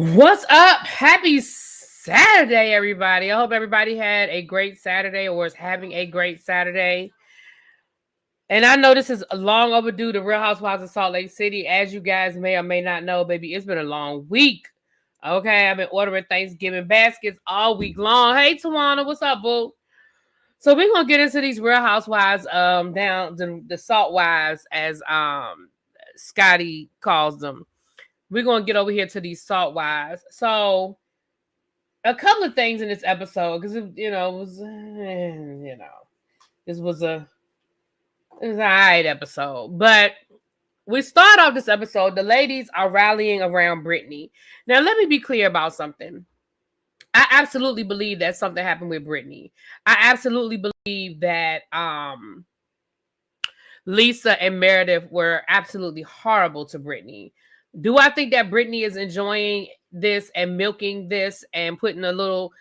What's up? Happy Saturday, everybody. I hope everybody had a great Saturday or is having a great Saturday. And I know this is long overdue, the Real Housewives of Salt Lake City. As you guys may or may not know, baby, it's been a long week. Okay, I've been ordering Thanksgiving baskets all week long. Hey, Tawana, what's up, boo? So we're gonna get into these Real Housewives, down the Salt Wives, as Scotty calls them. We're gonna get over here to these Salt Wives. So a couple of things in this episode, because this was a it was an alright episode. But we start off this episode, the ladies are rallying around Britney. Now let me be clear about something. I absolutely believe that something happened with Britney. I absolutely believe that Lisa and Meredith were absolutely horrible to Britney. Do I think that Britney is enjoying this and milking this and putting a little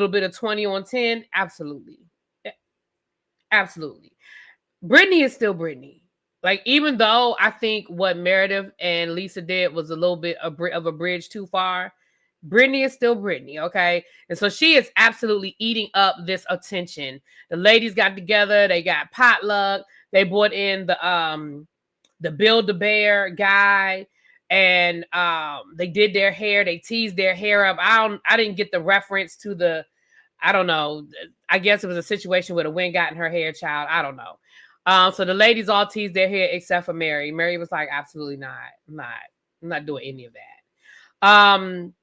bit of 20 on 10? Absolutely. Absolutely. Britney is still Britney. Like, even though I think what Meredith and Lisa did was a little bit of a bridge too far, Britney is still Britney, okay? And so she is absolutely eating up this attention. The ladies got together, they got potluck, they brought in the Build-A-Bear guy, and they did their hair, they teased their hair up. I didn't get the reference to I don't know. I guess it was a situation where the wind got in her hair, child. I don't know. So the ladies all teased their hair except for Mary. Mary was like, absolutely not. I'm not doing any of that. And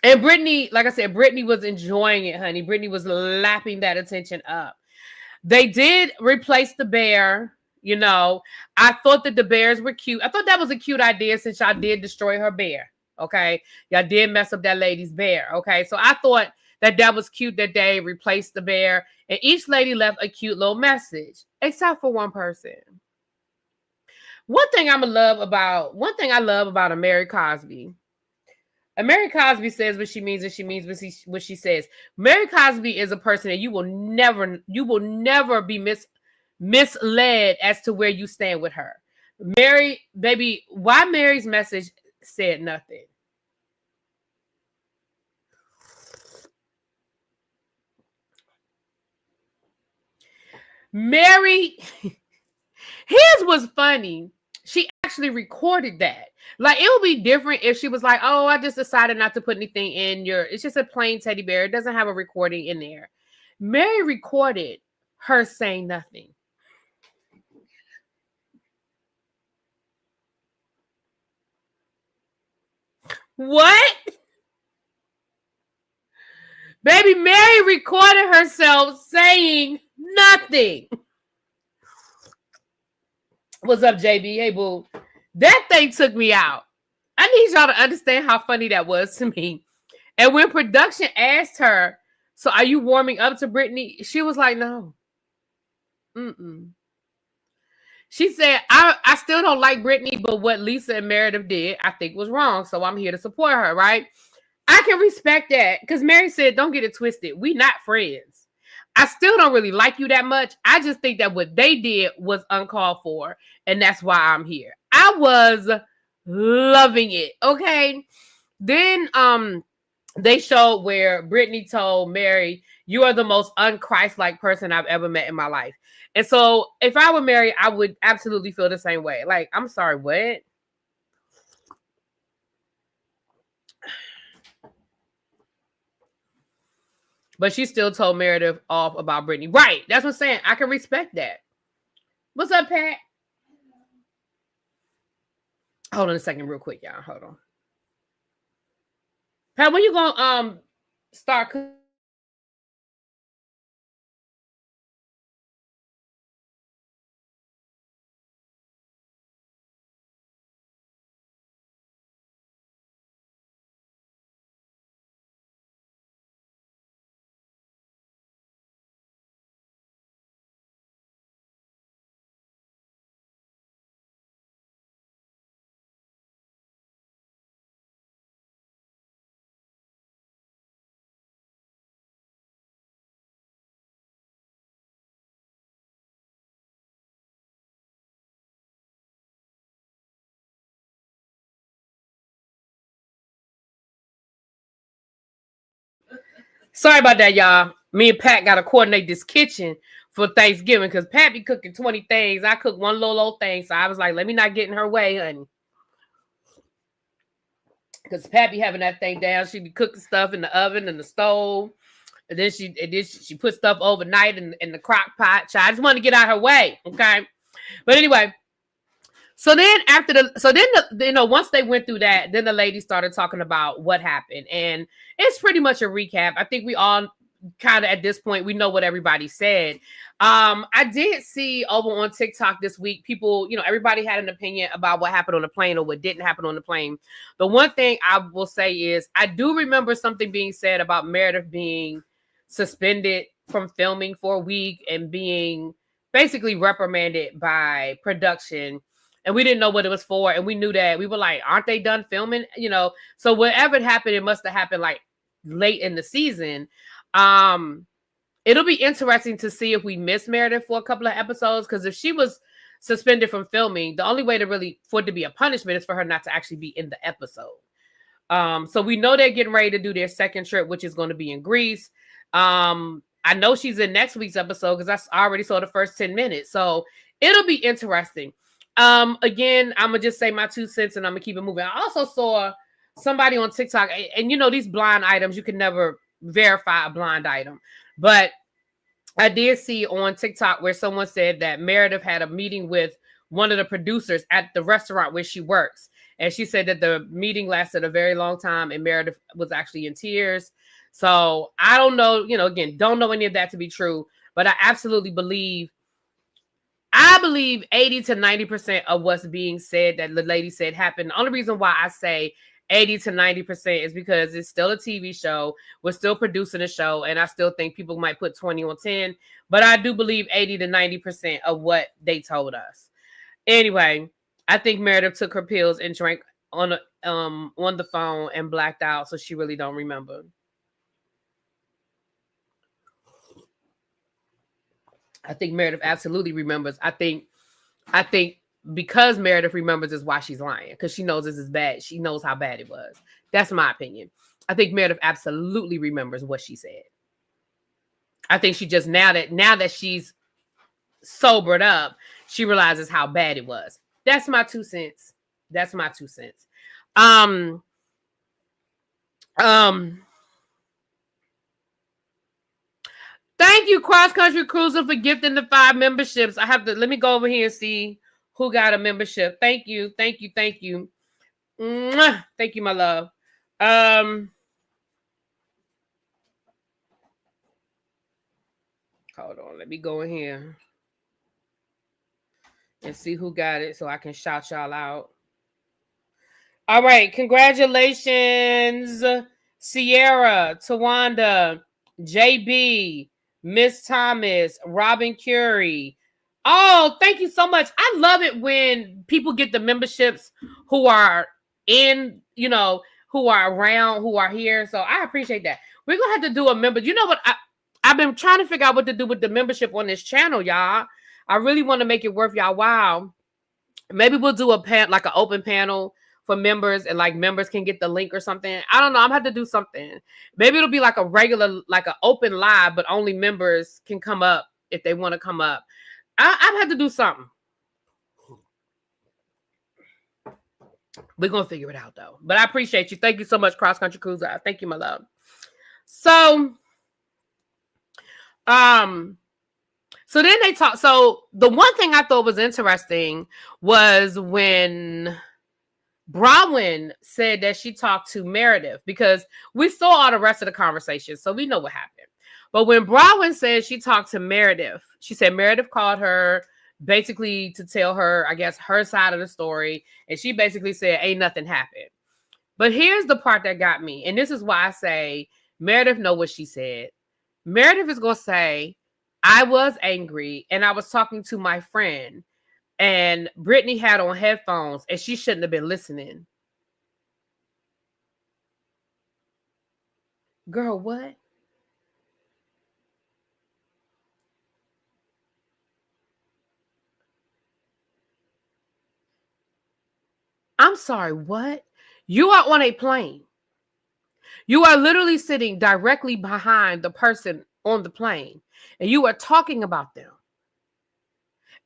Britney, like I said, Britney was enjoying it, honey. Britney was lapping that attention up. They did replace the bear. I thought that the bears were cute. I thought that was a cute idea since y'all did destroy her bear. Okay. Y'all did mess up that lady's bear. Okay. So I thought that was cute that they replaced the bear, and each lady left a cute little message, except for one person. One thing I love about a Mary Cosby. And Mary Cosby says what she means, and she means what she says. Mary Cosby is a person that you will never be misled as to where you stand with her. Mary, baby, why Mary's message said nothing? Mary, his was funny. She actually recorded that. Like, it would be different if she was like, oh, I just decided not to put anything in it's just a plain teddy bear. It doesn't have a recording in there. Mary recorded her saying nothing. What? Baby, Mary recorded herself saying nothing. What's up, JB? Hey, boo. That thing took me out. I need y'all to understand how funny that was to me. And when production asked her, so are you warming up to Britney? She was like, no. Mm-mm. She said, I still don't like Britney, but what Lisa and Meredith did, I think was wrong. So I'm here to support her, right? I can respect that, because Mary said, don't get it twisted. We not friends. I still don't really like you that much. I just think that what they did was uncalled for, and that's why I'm here. I was loving it. Okay. Then they showed where Britney told Mary, you are the most unChrist-like person I've ever met in my life. And so if I were Mary, I would absolutely feel the same way. Like, I'm sorry, what? But she still told Meredith off about Britney. Right. That's what I'm saying. I can respect that. What's up, Pat? Hold on a second real quick, y'all. Hold on. Pat, when you gonna start cooking? Sorry about that, y'all. Me and Pat got to coordinate this kitchen for Thanksgiving because Pat be cooking 20 things. I cook one little old thing. So I was like, let me not get in her way, honey. Because Pat be having that thing down. She be cooking stuff in the oven and the stove. And then she put stuff overnight in the crock pot. So I just want to get out her way. Okay. But anyway, so then once they went through that, then the lady started talking about what happened. And it's pretty much a recap. I think we all kind of at this point, we know what everybody said. I did see over on TikTok this week, people, everybody had an opinion about what happened on the plane or what didn't happen on the plane. The one thing I will say is I do remember something being said about Meredith being suspended from filming for a week and being basically reprimanded by production. And we didn't know what it was for. And we knew that. We were like, aren't they done filming? So whatever happened, it must have happened like late in the season. It'll be interesting to see if we miss Meredith for a couple of episodes, because if she was suspended from filming, the only way for it to be a punishment is for her not to actually be in the episode. So we know they're getting ready to do their second trip, which is going to be in Greece. I know she's in next week's episode because I already saw the first 10 minutes. So it'll be interesting. Again, I'm gonna just say my 2 cents and I'm gonna keep it moving. I also saw somebody on TikTok, and these blind items, you can never verify a blind item, but I did see on TikTok where someone said that Meredith had a meeting with one of the producers at the restaurant where she works. And she said that the meeting lasted a very long time and Meredith was actually in tears. So I don't know, again, don't know any of that to be true, but I absolutely believe 80 to 90% of what's being said that the lady said happened. The only reason why I say 80 to 90% is because it's still a TV show. We're still producing a show, and I still think people might put 20 on 10, but I do believe 80 to 90% of what they told us. Anyway, I think Meredith took her pills and drank on the phone and blacked out, so she really don't remember. I think Meredith absolutely remembers. I think because Meredith remembers is why she's lying, because she knows this is bad. She knows how bad it was. That's my opinion. I think Meredith absolutely remembers what she said. I think she just now that she's sobered up, she realizes how bad it was. That's my 2 cents. That's my 2 cents. Thank you, Cross Country Cruiser, for gifting the 5 memberships. Let me go over here and see who got a membership. Thank you. Thank you. Thank you. Mwah! Thank you, my love. Hold on. Let me go in here and see who got it so I can shout y'all out. All right. Congratulations, Sierra, Tawanda, JB, Miss Thomas, Robin Curie. Oh, thank you so much. I love it when people get the memberships who are who are around, who are here. So I appreciate that. We're going to have to do a member. You know what? I've been trying to figure out what to do with the membership on this channel, y'all. I really want to make it worth y'all while. Maybe we'll do like an open panel for members, and like members can get the link or something. I don't know. I'm gonna have to do something. Maybe it'll be like a regular, like an open live, but only members can come up if they want to come up. I've had to do something. We're gonna figure it out though. But I appreciate you. Thank you so much, Cross Country Cruiser. Thank you, my love. So then they talk. So the one thing I thought was interesting was when Browin said that she talked to Meredith, because we saw all the rest of the conversation, so we know what happened. But when Browin said she talked to Meredith, she said Meredith called her basically to tell her, I guess, her side of the story. And she basically said, ain't nothing happened. But here's the part that got me. And this is why I say Meredith know what she said. Meredith is going to say, I was angry and I was talking to my friend and Britney had on headphones and she shouldn't have been listening. Girl, what? I'm sorry, what? You are on a plane. You are literally sitting directly behind the person on the plane and you are talking about them.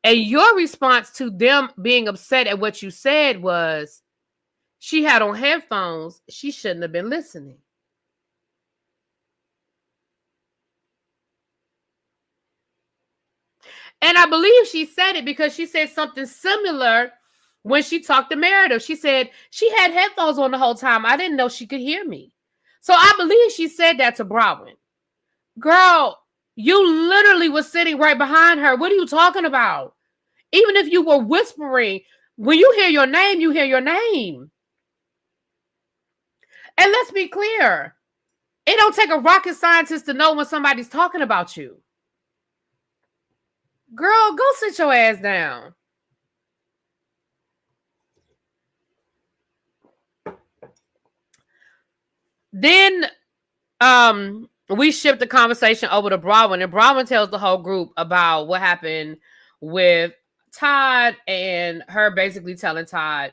And your response to them being upset at what you said was, she had on headphones. She shouldn't have been listening. And I believe she said it because she said something similar when she talked to Meredith. She said she had headphones on the whole time. I didn't know she could hear me. So I believe she said that to Browin. Girl, you literally was sitting right behind her. What are you talking about? Even if you were whispering, when you hear your name, you hear your name. And let's be clear. It don't take a rocket scientist to know when somebody's talking about you. Girl, go sit your ass down. Then we shift the conversation over to Browin, and Browin tells the whole group about what happened with Todd and her basically telling Todd,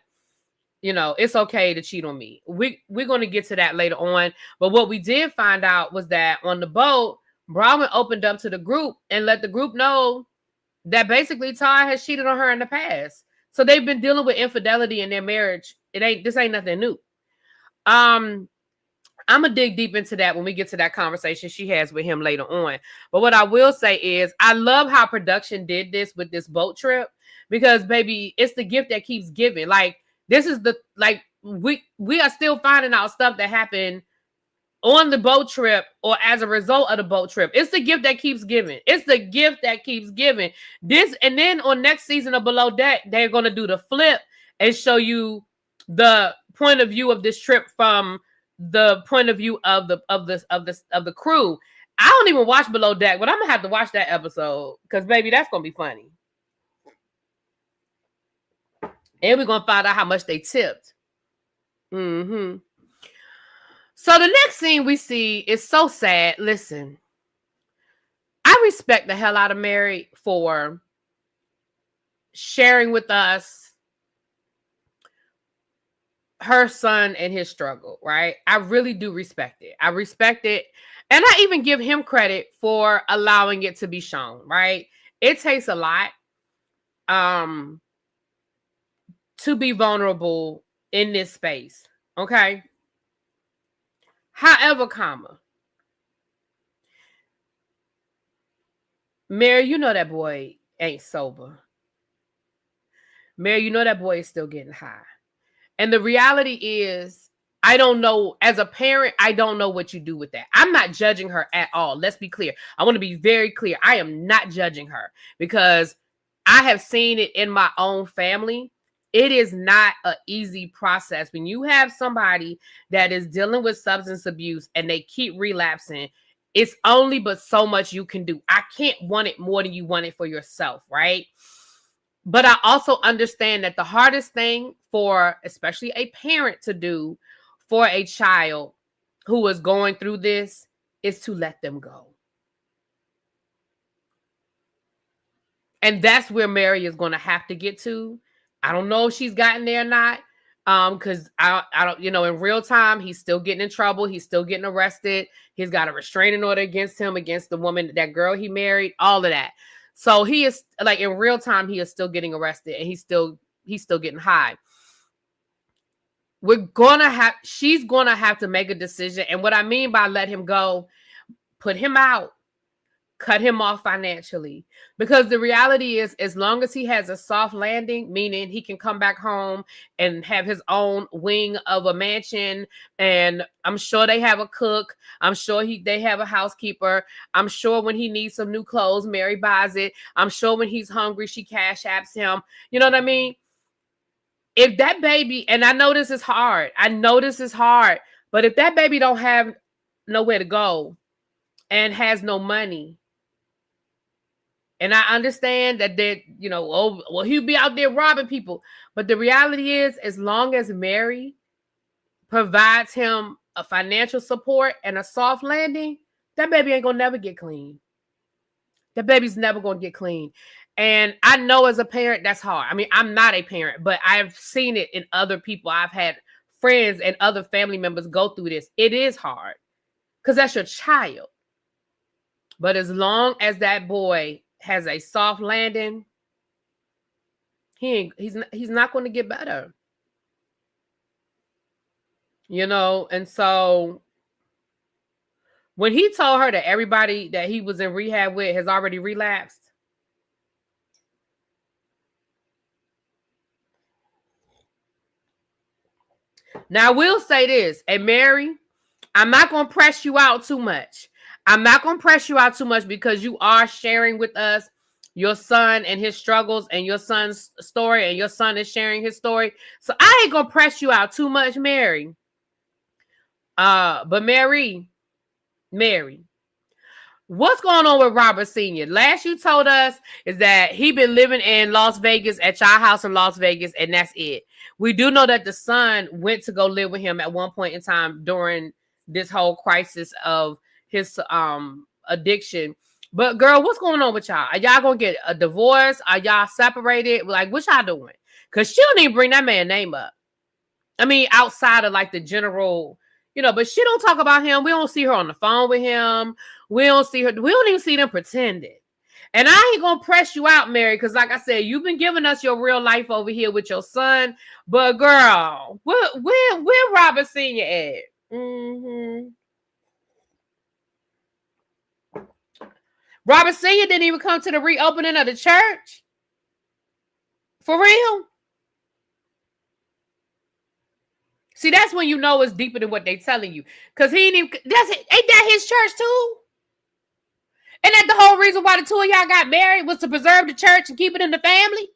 it's okay to cheat on me. We're going to get to that later on. But what we did find out was that on the boat, Browin opened up to the group and let the group know that basically Todd has cheated on her in the past. So they've been dealing with infidelity in their marriage. This ain't nothing new. I'm going to dig deep into that when we get to that conversation she has with him later on. But what I will say is I love how production did this with this boat trip because, baby, it's the gift that keeps giving. Like, this is we are still finding out stuff that happened on the boat trip or as a result of the boat trip. It's the gift that keeps giving. It's the gift that keeps giving. This, and then on next season of Below Deck, they're going to do the flip and show you the point of view of this trip from the point of view of the crew. I don't even watch Below Deck, but I'm gonna have to watch that episode because, baby, that's gonna be funny. And we're gonna find out how much they tipped. So the next scene we see is so sad. Listen, I respect the hell out of Mary for sharing with us her son and his struggle, right? I really do respect it. I respect it. And I even give him credit for allowing it to be shown, right? It takes a lot to be vulnerable in this space, okay? However, Mary, you know that boy ain't sober. Mary, you know that boy is still getting high. And the reality is, I don't know, as a parent, I don't know what you do with that. I'm not judging her at all. Let's be clear. I want to be very clear. I am not judging her because I have seen it in my own family. It is not an easy process. When you have somebody that is dealing with substance abuse and they keep relapsing, it's only but so much you can do. I can't want it more than you want it for yourself, right? But I also understand that the hardest thing for especially a parent to do for a child who is going through this is to let them go. And that's where Mary is going to have to get to. I don't know if she's gotten there or not. Because I don't, in real time, he's still getting in trouble. He's still getting arrested. He's got a restraining order against him, against the woman, that girl he married, all of that. So he is, like, in real time, he is still getting arrested and he's still getting high. She's going to have to make a decision. And what I mean by let him go, put him out, cut him off financially. Because the reality is, as long as he has a soft landing, meaning he can come back home and have his own wing of a mansion, and I'm sure they have a cook, I'm sure they have a housekeeper, I'm sure when he needs some new clothes, Mary buys it, I'm sure when he's hungry, she cash apps him. You know what I mean? If that baby, and I know this is hard, but if that baby don't have nowhere to go and has no money, and I understand that he'll be out there robbing people. But the reality is, as long as Mary provides him a financial support and a soft landing, that baby ain't gonna never get clean. That baby's never gonna get clean. And I know as a parent, that's hard. I mean, I'm not a parent, but I've seen it in other people. I've had friends and other family members go through this. It is hard because that's your child. But as long as that boy has a soft landing, he's not going to get better. You know, and so when he told her that everybody that he was in rehab with has already relapsed, now I will say this, and Mary, I'm not going to press you out too much. I'm not going to press you out too much because you are sharing with us your son and his struggles and your son's story, and your son is sharing his story. So I ain't going to press you out too much, Mary. But Mary, what's going on with Robert Sr.? Last you told us is that he been living in Las Vegas at your house in Las Vegas, and that's it. We do know that the son went to go live with him at one point in time during this whole crisis of his addiction. But girl, what's going on with y'all? Are y'all gonna get a divorce? Are y'all separated? Like, what y'all doing? Because she don't even bring that man's name up. I mean, outside of like the general, you know, but she don't talk about him. We don't see her on the phone with him. We don't see her. We don't even see them pretending. And I ain't gonna press you out, Mary, because like I said, you've been giving us your real life over here with your son. But girl, where Robert Sr. at? Mm-hmm. Robert Sr. didn't even come to the reopening of the church. For real? See, that's when you know it's deeper than what they telling you. Because he ain't even, ain't that his church too? And that the whole reason why the two of y'all got married was to preserve the church and keep it in the family?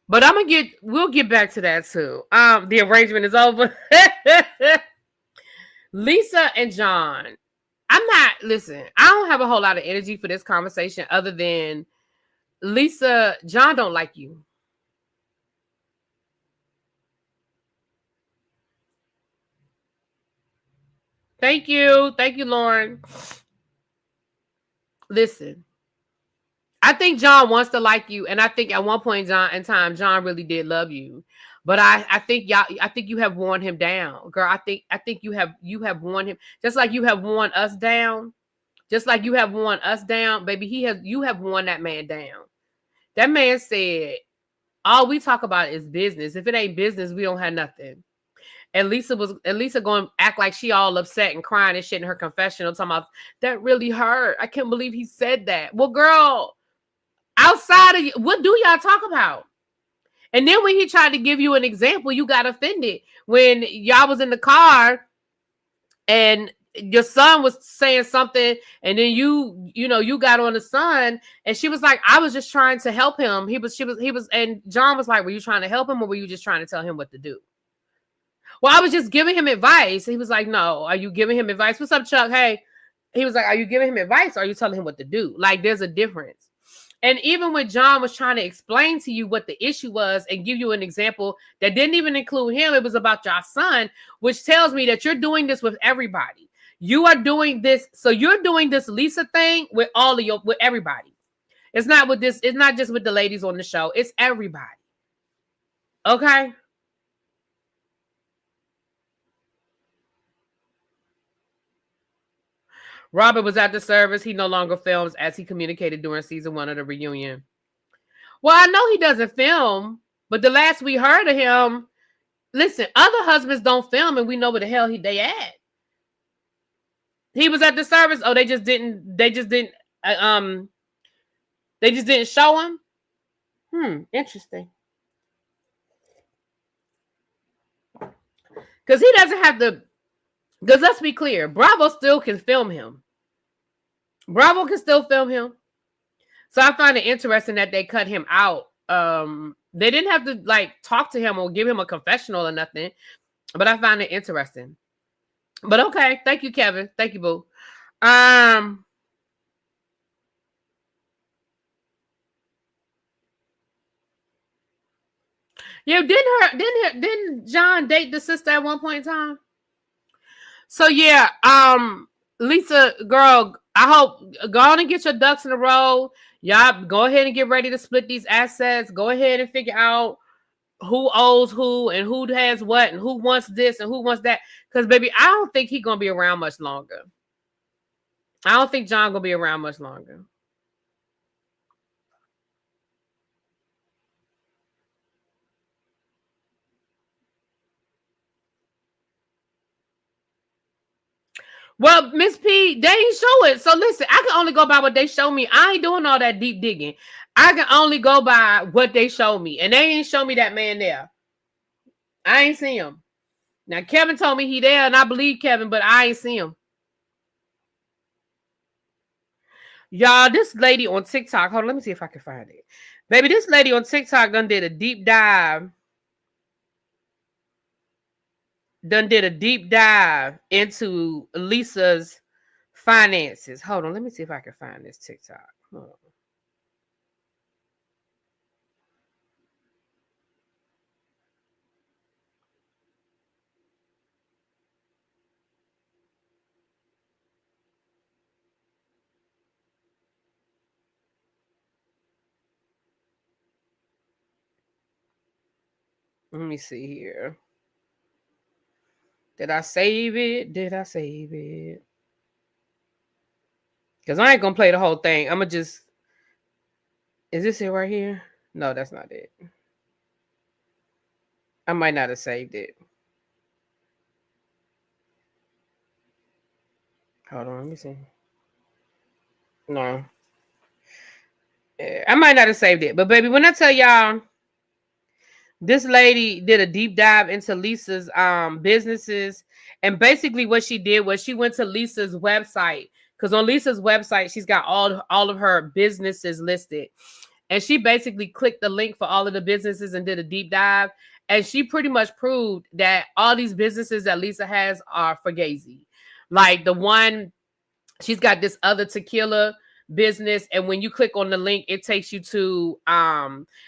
But we'll get back to that too. The arrangement is over. Lisa and John. Listen, I don't have a whole lot of energy for this conversation other than Lisa, John don't like you. Thank you, Lauren. Listen, I think John wants to like you, and I think at one point in time, John really did love you. But I think you have worn him down, girl. I think you have worn him just like you have worn us down. Just like you have worn us down, baby. You have worn that man down. That man said, all we talk about is business. If it ain't business, we don't have nothing. And Lisa going to act like she all upset and crying and shit in her confessional, talking about that really hurt. I can't believe he said that. Well, girl, outside of you, what do y'all talk about? And then when he tried to give you an example, you got offended when y'all was in the car and your son was saying something, and then you got on the son, and she was like, I was just trying to help him. He was, and John was like, were you trying to help him, or were you just trying to tell him what to do? Well, I was just giving him advice. He was like, no, are you giving him advice? What's up, Chuck? Hey, he was like, are you giving him advice, or are you telling him what to do? Like, there's a difference. And even when John was trying to explain to you what the issue was and give you an example that didn't even include him, it was about your son, which tells me that you're doing this with everybody. You are doing this. So you're doing this Lisa thing with with everybody. It's not just with the ladies on the show. It's everybody. Okay. Robert was at the service. He no longer films, as he communicated during season 1 of the reunion. Well, I know he doesn't film, but the last we heard of him, listen, other husbands don't film, and we know where the hell they at. He was at the service. Oh, they just didn't show him. Interesting. Because he doesn't have the. Because let's be clear, Bravo still can film him. Bravo can still film him. So I find it interesting that they cut him out. They didn't have to talk to him or give him a confessional or nothing. But I find it interesting. But okay, thank you, Kevin. Thank you, boo. Yeah, didn't John date the sister at one point in time? So yeah, Lisa, girl, I hope go on and get your ducks in a row. Y'all go ahead and get ready to split these assets. Go ahead and figure out who owes who and who has what and who wants this and who wants that. Because baby, I don't think he's gonna be around much longer. I don't think John gonna be around much longer. Well, Miss P, they ain't show it. So listen, I can only go by what they show me. I ain't doing all that deep digging. I can only go by what they show me. And they ain't show me that man there. I ain't see him. Now Kevin told me he there, and I believe Kevin, but I ain't see him. Y'all, this lady on TikTok, hold on, let me see if I can find it. Baby, this lady on TikTok done did a deep dive into Lisa's finances. Hold on, let me see if I can find this TikTok. Hold on. Let me see here. Did I save it? Because I ain't gonna play the whole thing. I'm gonna just. Is this it right here? No, that's not it. I might not have saved it. Hold on, let me see. No. I might not have saved it. But baby, when I tell y'all, this lady did a deep dive into Lisa's businesses. And basically what she did was she went to Lisa's website. Because on Lisa's website, she's got all of her businesses listed. And she basically clicked the link for all of the businesses and did a deep dive. And she pretty much proved that all these businesses that Lisa has are fugazi. Like the one, she's got this other tequila business, and when you click on the link, it takes you to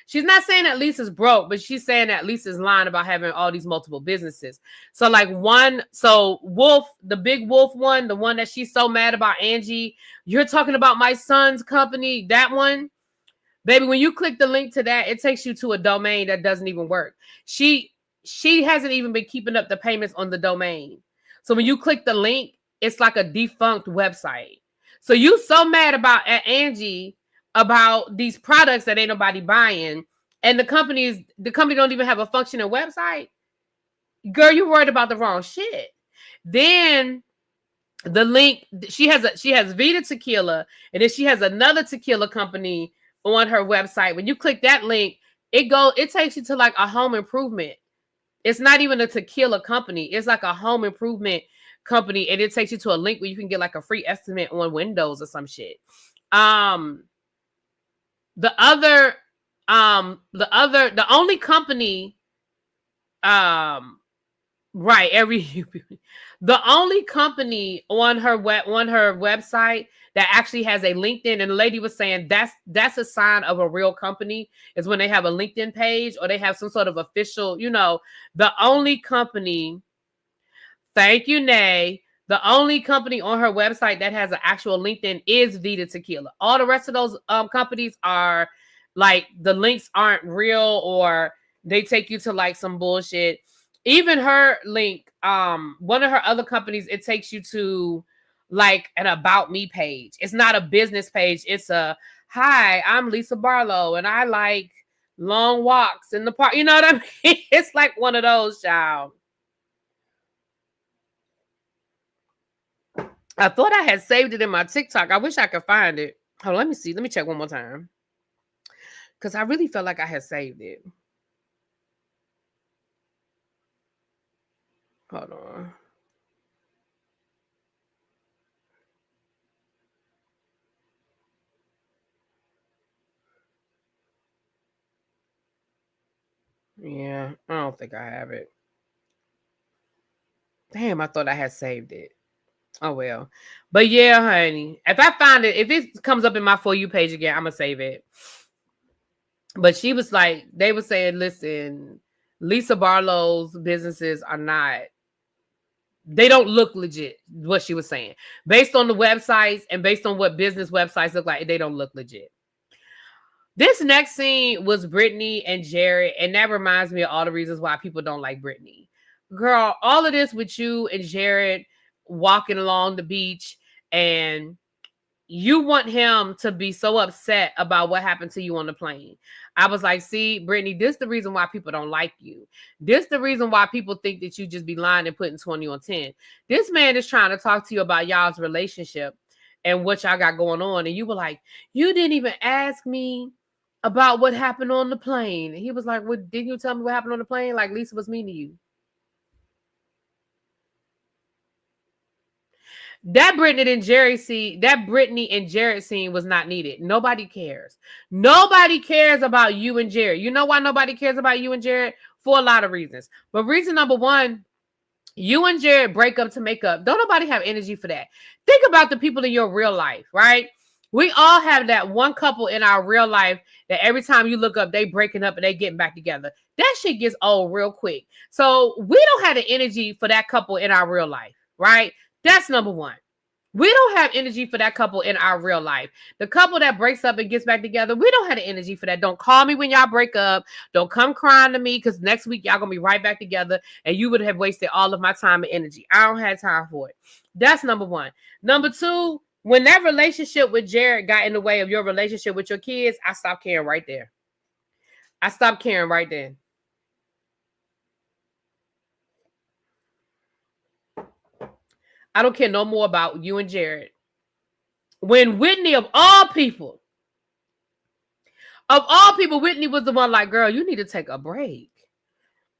she's not saying that Lisa's broke, but she's saying that Lisa's lying about having all these multiple businesses. So like Wolf, the big Wolf one, the one that she's so mad about, Angie, you're talking about my son's company, that one. Baby, when you click the link to that, it takes you to a domain that doesn't even work. She hasn't even been keeping up the payments on the domain. So when you click the link, it's like a defunct website. So you so mad about at Angie about these products that ain't nobody buying, and the company don't even have a functioning website. Girl, you worried about the wrong shit. Then the link, she has Vita Tequila, and then she has another tequila company on her website. When you click that link, it takes you to like a home improvement. It's not even a tequila company. It's like a home improvement company, and it takes you to a link where you can get like a free estimate on windows or some shit. The only company, right, the only company on her website that actually has a LinkedIn, and the lady was saying that's a sign of a real company, is when they have a LinkedIn page or they have some sort of official, the only company, thank you, Nay. The only company on her website that has an actual LinkedIn is Vita Tequila. All the rest of those companies are like, the links aren't real, or they take you to like some bullshit. Even her link, one of her other companies, it takes you to like an about me page. It's not a business page. It's a, hi, I'm Lisa Barlow and I like long walks in the park. You know what I mean? It's like one of those, child. I thought I had saved it in my TikTok. I wish I could find it. Hold on, let me see. Let me check one more time. Because I really felt like I had saved it. Hold on. Yeah, I don't think I have it. Damn, I thought I had saved it. Oh well. But yeah, honey. If I find it, if it comes up in my For You page again, I'm gonna save it. But she was like, they were saying, listen, Lisa Barlow's businesses are not They don't look legit, what she was saying. Based on the websites and based on what business websites look like, they don't look legit. This next scene was Britney and Jared, and that reminds me of all the reasons why people don't like Britney. Girl, all of this with you and Jared walking along the beach, and you want him to be so upset about what happened to you on the plane. I was like, see, Britney, this is the reason why people don't like you. This is the reason why people think that you just be lying and putting 20 on 10. This man is trying to talk to you about y'all's relationship and what y'all got going on. And you were like, you didn't even ask me about what happened on the plane. And he was like, well, didn't you tell me what happened on the plane? Like Lisa was mean to you. That Britney and Jared scene was not needed. Nobody cares. Nobody cares about you and Jared. You know why nobody cares about you and Jared? For a lot of reasons. But reason number one, you and Jared break up to make up. Don't nobody have energy for that. Think about the people in your real life, right? We all have that one couple in our real life that every time you look up, they breaking up and they getting back together. That shit gets old real quick. So we don't have the energy for that couple in our real life, right? That's number one. We don't have energy for that couple in our real life. The couple that breaks up and gets back together, we don't have the energy for that. Don't call me when y'all break up. Don't come crying to me because next week y'all going to be right back together and you would have wasted all of my time and energy. I don't have time for it. That's number one. Number two, when that relationship with Jared got in the way of your relationship with your kids, I stopped caring right there. I stopped caring right then. I don't care no more about you and Jared. When Whitney, of all people, Whitney was the one like, girl, you need to take a break.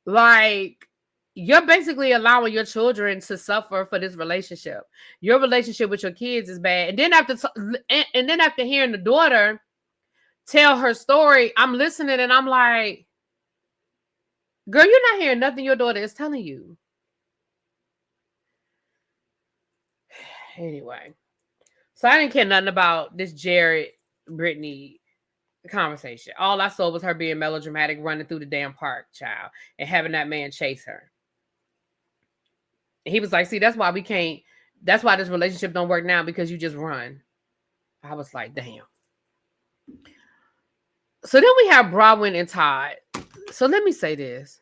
Like, you're basically allowing your children to suffer for this relationship. Your relationship with your kids is bad. And then after hearing the daughter tell her story, I'm listening and I'm like, girl, you're not hearing nothing your daughter is telling you. Anyway, so I didn't care nothing about this Jared Britney conversation. All I saw was her being melodramatic, running through the damn park, child, and having that man chase her. And he was like, see, that's why this relationship don't work now, because you just run. I was like, damn. So then we have Browin and Todd. So let me say this.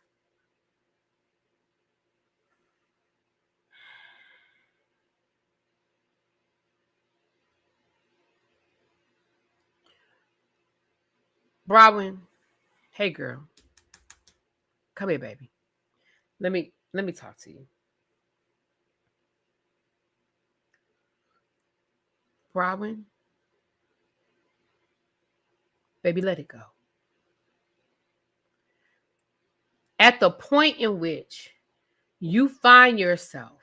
Browin, hey girl, come here, baby. Let me talk to you. Browin, baby, let it go. At the point in which you find yourself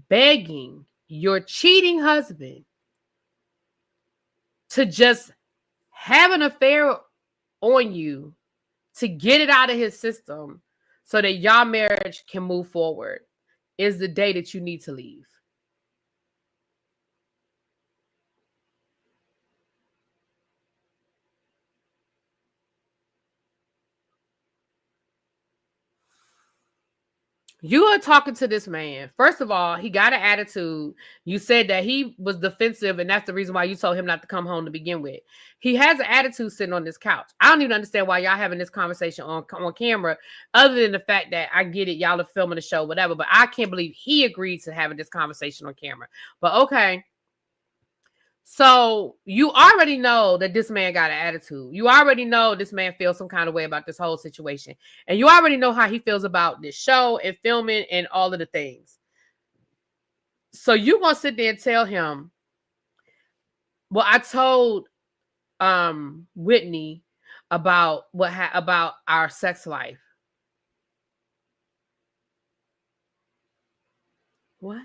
begging your cheating husband to just have an affair on you to get it out of his system so that your marriage can move forward, is the day that you need to leave. You are talking to this man. First of all, he got an attitude. You said that he was defensive, and that's the reason why you told him not to come home to begin with. He has an attitude sitting on this couch. I don't even understand why y'all having this conversation on camera, other than the fact that I get it, y'all are filming the show, whatever. But I can't believe he agreed to having this conversation on camera. But okay. So you already know that this man got an attitude. You already know this man feels some kind of way about this whole situation. And you already know how he feels about this show and filming and all of the things. So you gonna sit there and tell him, well, I told Whitney about about our sex life. What?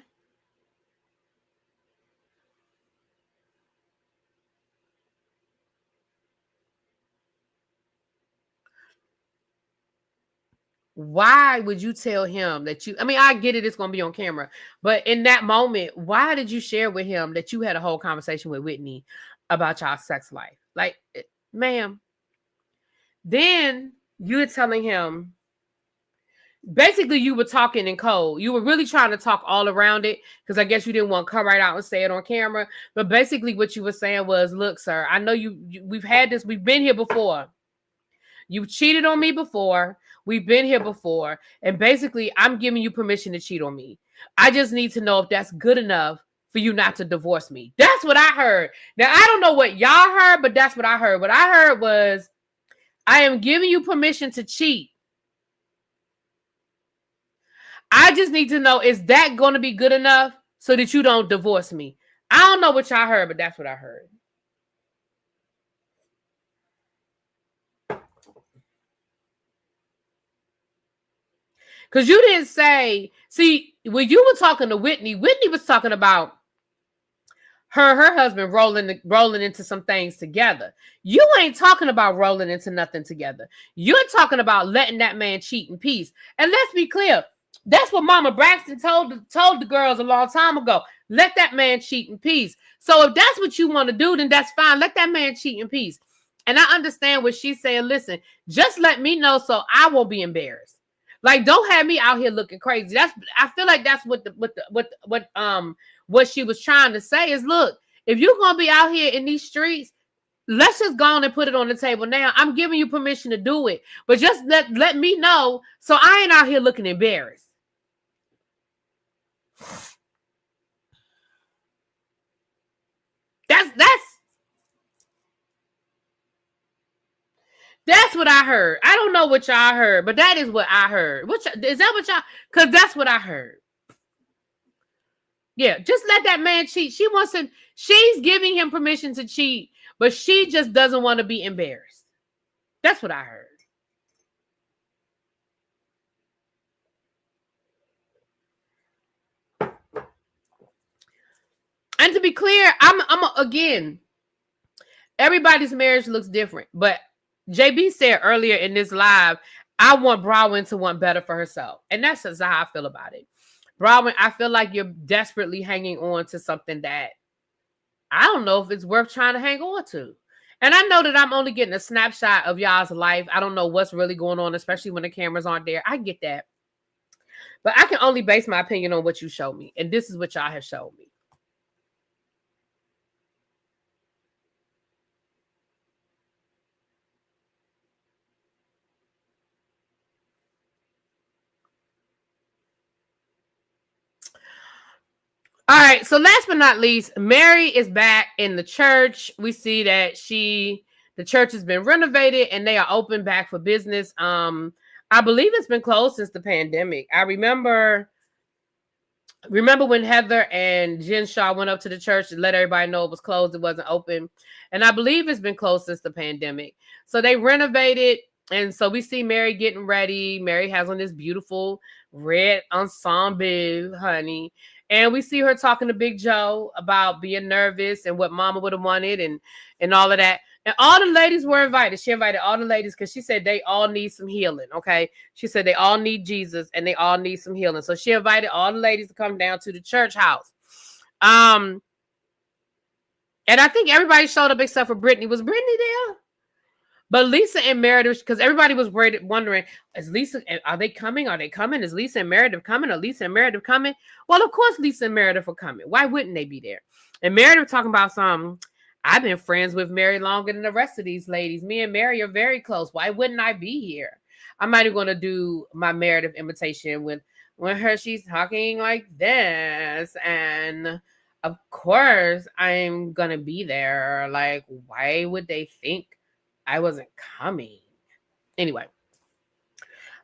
Why would you tell him that I get it, it's going to be on camera, but in that moment, why did you share with him that you had a whole conversation with Whitney about y'all sex life? Like, ma'am, then you're telling him basically you were talking in code. You were really trying to talk all around it because I guess you didn't want to come right out and say it on camera. But basically what you were saying was, look, sir, I know we've had this. We've been here before. You've cheated on me before. We've been here before. And basically, I'm giving you permission to cheat on me. I just need to know if that's good enough for you not to divorce me. That's what I heard. Now, I don't know what y'all heard, but that's what I heard. What I heard was, I am giving you permission to cheat. I just need to know, is that going to be good enough so that you don't divorce me? I don't know what y'all heard, but that's what I heard. Because you didn't say, see, when you were talking to Whitney was talking about her husband rolling into some things together. You ain't talking about rolling into nothing together. You're talking about letting that man cheat in peace. And let's be clear, that's what Mama Braxton told the girls a long time ago. Let that man cheat in peace. So if that's what you want to do, then that's fine. Let that man cheat in peace. And I understand what she's saying. Listen, just let me know so I won't be embarrassed. Like, don't have me out here looking crazy. I feel like that's what she was trying to say is, look, if you're gonna be out here in these streets, let's just go on and put it on the table now. I'm giving you permission to do it, but just let me know so I ain't out here looking embarrassed. That's what I heard. I don't know what y'all heard, but that is what I heard. Is that what y'all? Because that's what I heard. Yeah, just let that man cheat. She's giving him permission to cheat, but she just doesn't want to be embarrassed. That's what I heard. And to be clear, again, everybody's marriage looks different, but JB said earlier in this live, I want Browin to want better for herself. And that's just how I feel about it. Browin, I feel like you're desperately hanging on to something that I don't know if it's worth trying to hang on to. And I know that I'm only getting a snapshot of y'all's life. I don't know what's really going on, especially when the cameras aren't there. I get that. But I can only base my opinion on what you showed me. And this is what y'all have showed me. All right, so last but not least, Mary is back in the church. We see that the church has been renovated and they are open back for business. I believe it's been closed since the pandemic. I remember when Heather and Jen Shaw went up to the church to let everybody know it was closed, it wasn't open. And I believe it's been closed since the pandemic. So they renovated, and so we see Mary getting ready. Mary has on this beautiful red ensemble, honey. And we see her talking to Big Joe about being nervous and what Mama would have wanted and all of that. And all the ladies were invited. She invited all the ladies because she said they all need some healing, okay? She said they all need Jesus and they all need some healing. So she invited all the ladies to come down to the church house. And I think everybody showed up except for Britney. Was Britney there? But Lisa and Meredith, because everybody was wondering, are they coming? Are they coming? Is Lisa and Meredith coming? Are Lisa and Meredith coming? Well, of course, Lisa and Meredith are coming. Why wouldn't they be there? And Meredith talking about I've been friends with Mary longer than the rest of these ladies. Me and Mary are very close. Why wouldn't I be here? I'm not even going to do my Meredith imitation when she's talking like this. And of course, I'm going to be there. Like, why would they think I wasn't coming? Anyway,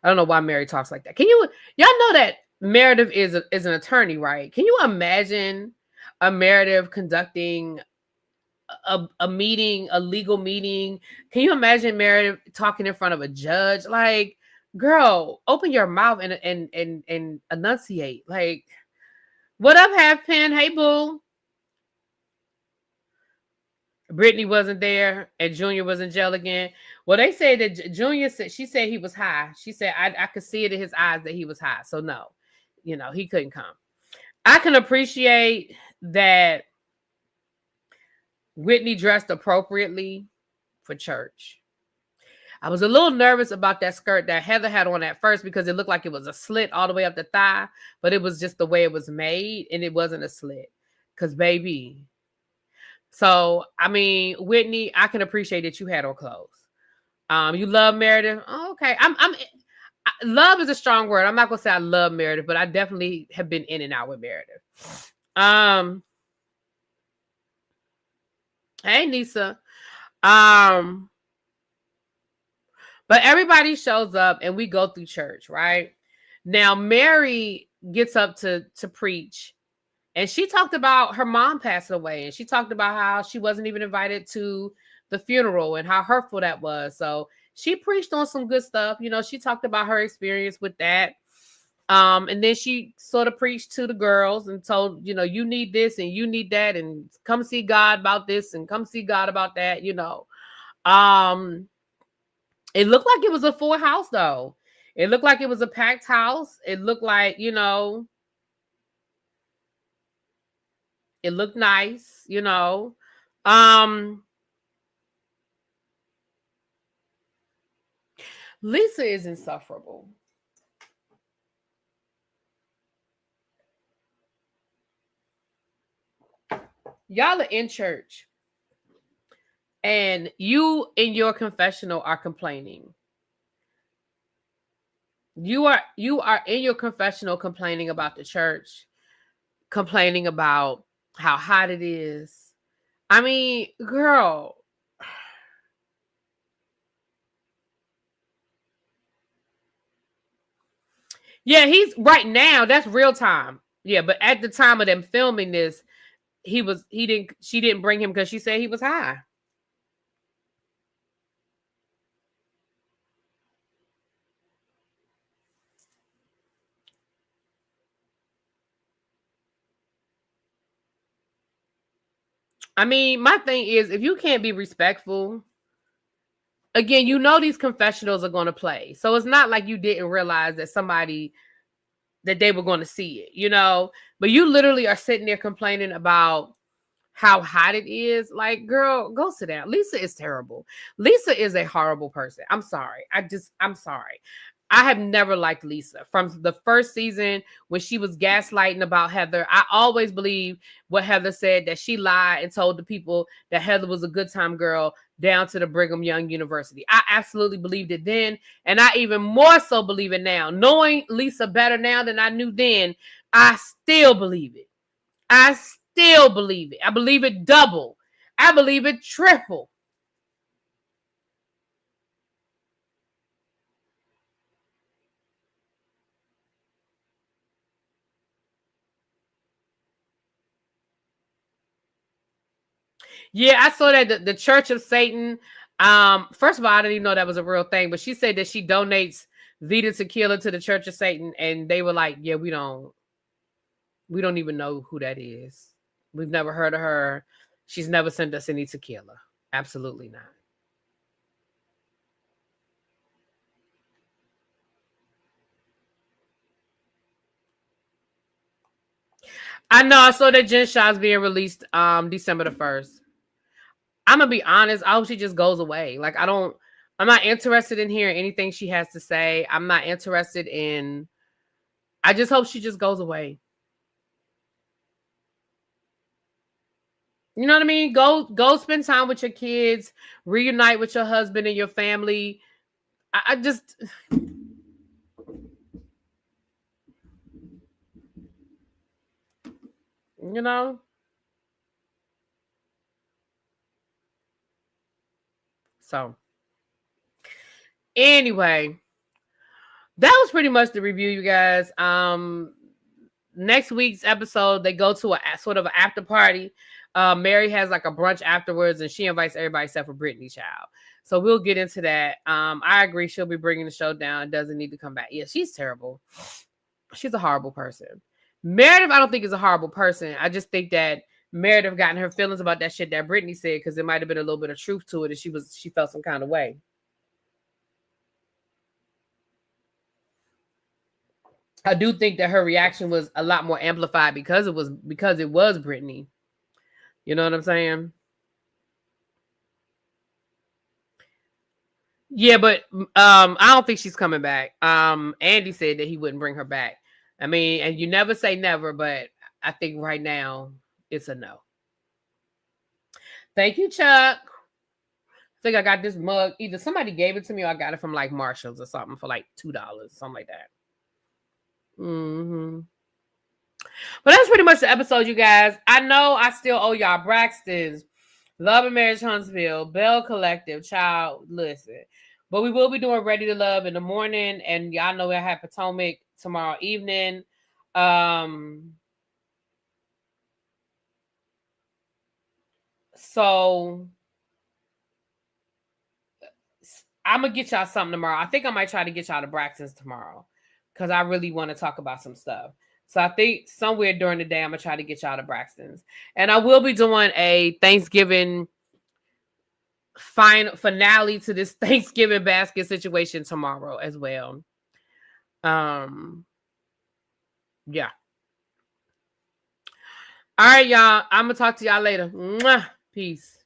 I don't know why Mary talks like that. Y'all know that Meredith is an attorney, right? Can you imagine a Meredith conducting a meeting, a legal meeting? Can you imagine Meredith talking in front of a judge? Like, girl, open your mouth and enunciate. Like, what up, Half Pen? Hey, boo. Britney wasn't there and Junior was in jail again. Well, they say that Junior said, she said he was high. She said, I could see it in his eyes that he was high. So no, he couldn't come. I can appreciate that Whitney dressed appropriately for church. I was a little nervous about that skirt that Heather had on at first because it looked like it was a slit all the way up the thigh, but it was just the way it was made and it wasn't a slit. Because, baby. So, I mean, Whitney, I can appreciate that you had on clothes. You love Meredith. Oh, okay. Love is a strong word. I'm not gonna say I love Meredith, but I definitely have been in and out with Meredith. Hey Nisa. But everybody shows up and we go through church, right? Now Mary gets up to preach, and she talked about her mom passing away, and she talked about how she wasn't even invited to the funeral and how hurtful that was. So she preached on some good stuff. You know, she talked about her experience with that. And then she sort of preached to the girls and told, you know, you need this and you need that, and come see God about this and come see God about that, you know. It looked like it was a full house though. It looked like it was a packed house. It looked like, you know, it looked nice, you know. Lisa is insufferable. Y'all are in church and you in your confessional are complaining. You are in your confessional complaining about the church, complaining about how hot it is. I mean, girl. Yeah, he's right now. That's real time. Yeah, but at the time of them filming this, she didn't bring him because she said he was high. I mean, my thing is, if you can't be respectful, again, you know these confessionals are going to play. So it's not like you didn't realize that they were going to see it, you know? But you literally are sitting there complaining about how hot it is. Like, girl, go sit down. Lisa is terrible. Lisa is a horrible person. I'm sorry. I'm sorry. I have never liked Lisa from the first season when she was gaslighting about Heather. I always believed what Heather said, that she lied and told the people that Heather was a good time girl down to the Brigham Young University. I absolutely believed it then. And I even more so believe it now. Knowing Lisa better now than I knew then, I still believe it. I still believe it. I believe it double. I believe it triple. Yeah, I saw that the Church of Satan. First of all, I didn't even know that was a real thing, but she said that she donates Vita Tequila to the Church of Satan, and they were like, "Yeah, we don't even know who that is. We've never heard of her. She's never sent us any tequila. Absolutely not." I know. I saw that Jen Shah's being released December the 1st. I'm gonna be honest. I hope she just goes away. Like, I'm not interested in hearing anything she has to say. I'm not interested in. I just hope she just goes away. You know what I mean? Go spend time with your kids, reunite with your husband and your family. I just, you know. So anyway, that was pretty much the review, you guys. Next week's episode, they go to a sort of an after party. Mary has like a brunch afterwards, and she invites everybody except for Britney Child. So we'll get into that. I agree, she'll be bringing the show down. Doesn't need to come back. Yeah, she's terrible. She's a horrible person. Meredith, I don't think is a horrible person. I just think that Meredith got in her feelings about that shit that Britney said, because there might have been a little bit of truth to it, and she felt some kind of way. I do think that her reaction was a lot more amplified because it was Britney. You know what I'm saying? Yeah, but I don't think she's coming back. Andy said that he wouldn't bring her back. I mean, and you never say never, but I think right now it's a no. Thank you, Chuck. I think I got this mug. Either somebody gave it to me or I got it from like Marshalls or something for like $2, something like that. But that's pretty much the episode, you guys. I know I still owe y'all Braxton's, Love and Marriage Huntsville, Bell Collective, Child, listen. But we will be doing Ready to Love in the morning, and y'all know I have Potomac tomorrow evening. So I'm gonna get y'all something tomorrow. I think I might try to get y'all the Braxtons tomorrow because I really want to talk about some stuff. So I think somewhere during the day I'm gonna try to get y'all the Braxtons, and I will be doing a Thanksgiving finale to this Thanksgiving basket situation tomorrow as well. Yeah. All right, y'all. I'm gonna talk to y'all later. Mwah. Peace.